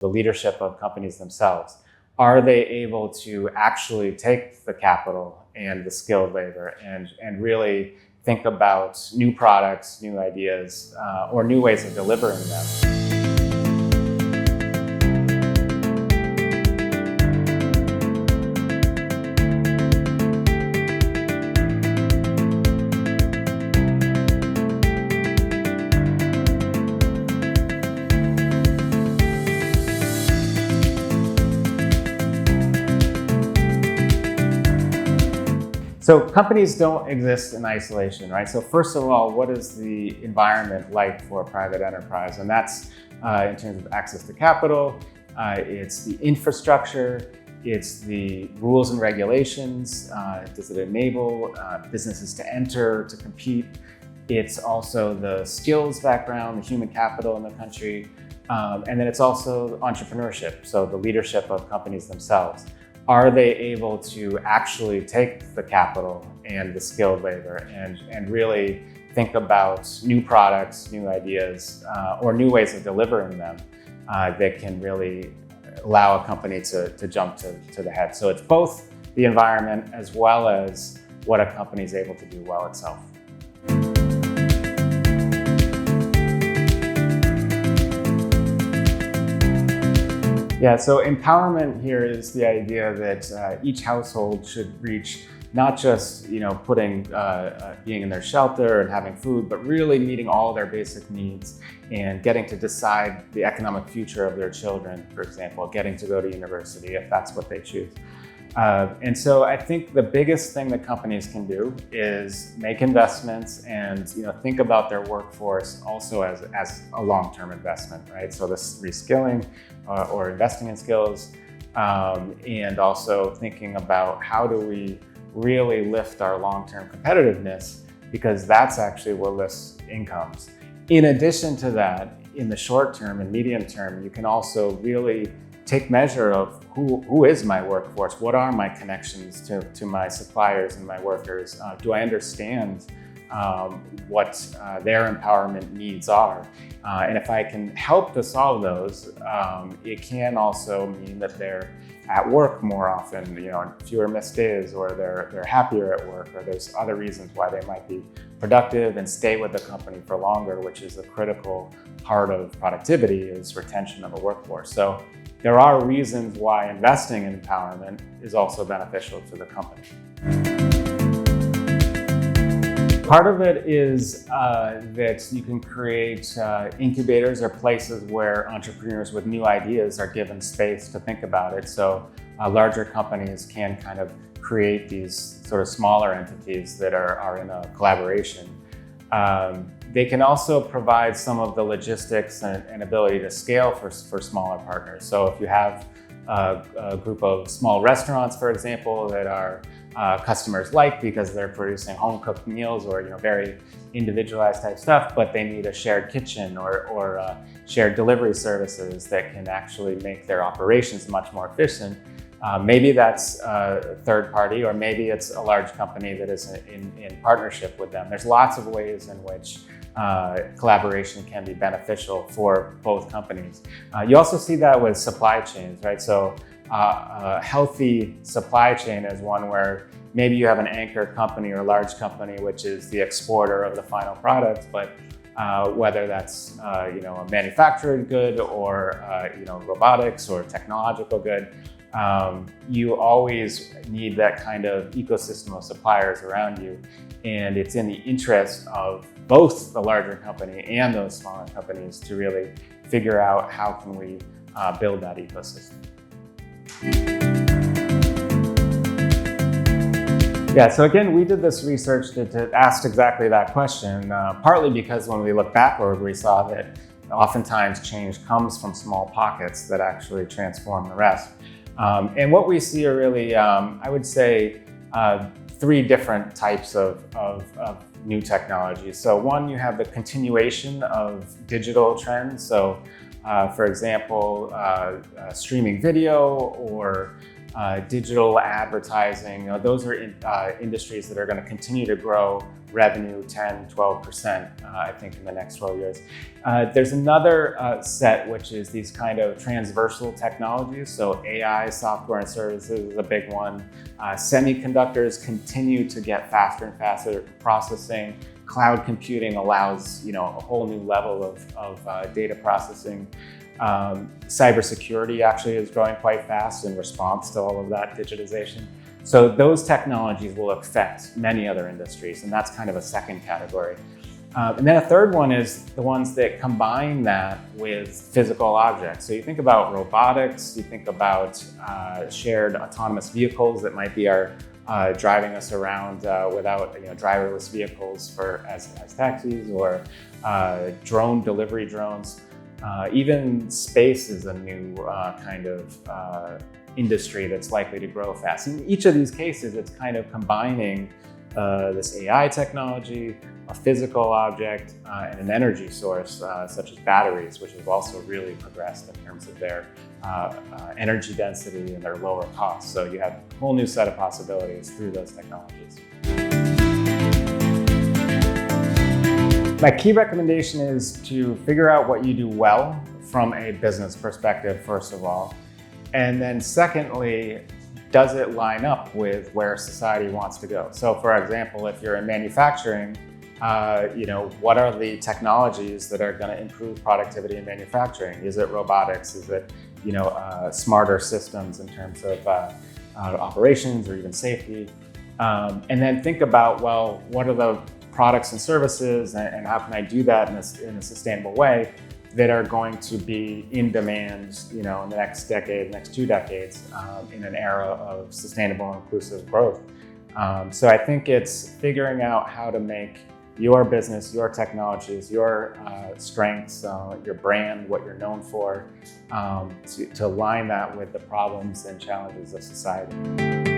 the leadership of companies themselves. Are they able to actually take the capital and the skilled labor and really think about new products, new ideas, or new ways of delivering them? So companies don't exist in isolation, right? So first of all, what is the environment like for a private enterprise? And that's in terms of access to capital, it's the infrastructure, it's the rules and regulations. Does it enable businesses to enter, to compete? It's also the skills background, the human capital in the country. And then it's also entrepreneurship, so the leadership of companies themselves. Are they able to actually take the capital and the skilled labor and really think about new products, new ideas, or new ways of delivering them that can really allow a company to jump to the head? So it's both the environment as well as what a company is able to do well itself. Yeah, so empowerment here is the idea that each household should reach not just being in their shelter and having food, but really meeting all their basic needs and getting to decide the economic future of their children, for example, getting to go to university if that's what they choose. And so I think the biggest thing that companies can do is make investments and think about their workforce also as a long-term investment, right? So this reskilling or investing in skills, and also thinking about how do we really lift our long-term competitiveness, because that's actually what lifts incomes. In addition to that, in the short term and medium term, you can also really take measure of who is my workforce, what are my connections to my suppliers and my workers, do I understand what their empowerment needs are, and if I can help to solve those, it can also mean that they're at work more often, fewer missed days, or they're happier at work, or there's other reasons why they might be productive and stay with the company for longer, which is a critical part of productivity, is retention of a workforce. So there are reasons why investing in empowerment is also beneficial to the company. Part of it is that you can create incubators or places where entrepreneurs with new ideas are given space to think about it. So larger companies can kind of create these sort of smaller entities that are in a collaboration. They can also provide some of the logistics and ability to scale for smaller partners. So if you have a group of small restaurants, for example, that are customers like because they're producing home-cooked meals or very individualized type stuff, but they need a shared kitchen or shared delivery services that can actually make their operations much more efficient. Maybe that's a third party, or maybe it's a large company that is in partnership with them. There's lots of ways in which collaboration can be beneficial for both companies. You also see that with supply chains, right? So a healthy supply chain is one where maybe you have an anchor company or large company, which is the exporter of the final product, but whether that's a manufactured good or robotics or technological good, you always need that kind of ecosystem of suppliers around you. And it's in the interest of both the larger company and those smaller companies to really figure out how can we build that ecosystem. Yeah, so again, we did this research to ask exactly that question, partly because when we look backward, we saw that oftentimes change comes from small pockets that actually transform the rest. And what we see are really, I would say, three different types of new technologies. So one, you have the continuation of digital trends. So for example, streaming video or digital advertising. Those are industries that are going to continue to grow revenue 10, 12%, I think, in the next 12 years. There's another set, which is these kind of transversal technologies. So AI, software and services is a big one. Semiconductors continue to get faster and faster processing. Cloud computing allows, a whole new level of data processing. Cybersecurity actually is growing quite fast in response to all of that digitization. So those technologies will affect many other industries, and that's kind of a second category. And then a third one is the ones that combine that with physical objects. So you think about robotics, you think about shared autonomous vehicles that might be driving us around without driverless vehicles as taxis, or drone delivery drones. Even space is a new kind of industry that's likely to grow fast. In each of these cases, it's kind of combining this AI technology, a physical object, and an energy source such as batteries, which have also really progressed in terms of their energy density and their lower costs. So you have a whole new set of possibilities through those technologies. My key recommendation is to figure out what you do well from a business perspective, first of all. And then secondly, does it line up with where society wants to go? So for example, if you're in manufacturing, what are the technologies that are going to improve productivity in manufacturing? Is it robotics? Is it, smarter systems in terms of operations or even safety? And then think about, well, what are the products and services, and how can I do that in a sustainable way that are going to be in demand, in the next decade, next 2 decades, in an era of sustainable and inclusive growth. So I think it's figuring out how to make your business, your technologies, your strengths, your brand, what you're known for, to align that with the problems and challenges of society.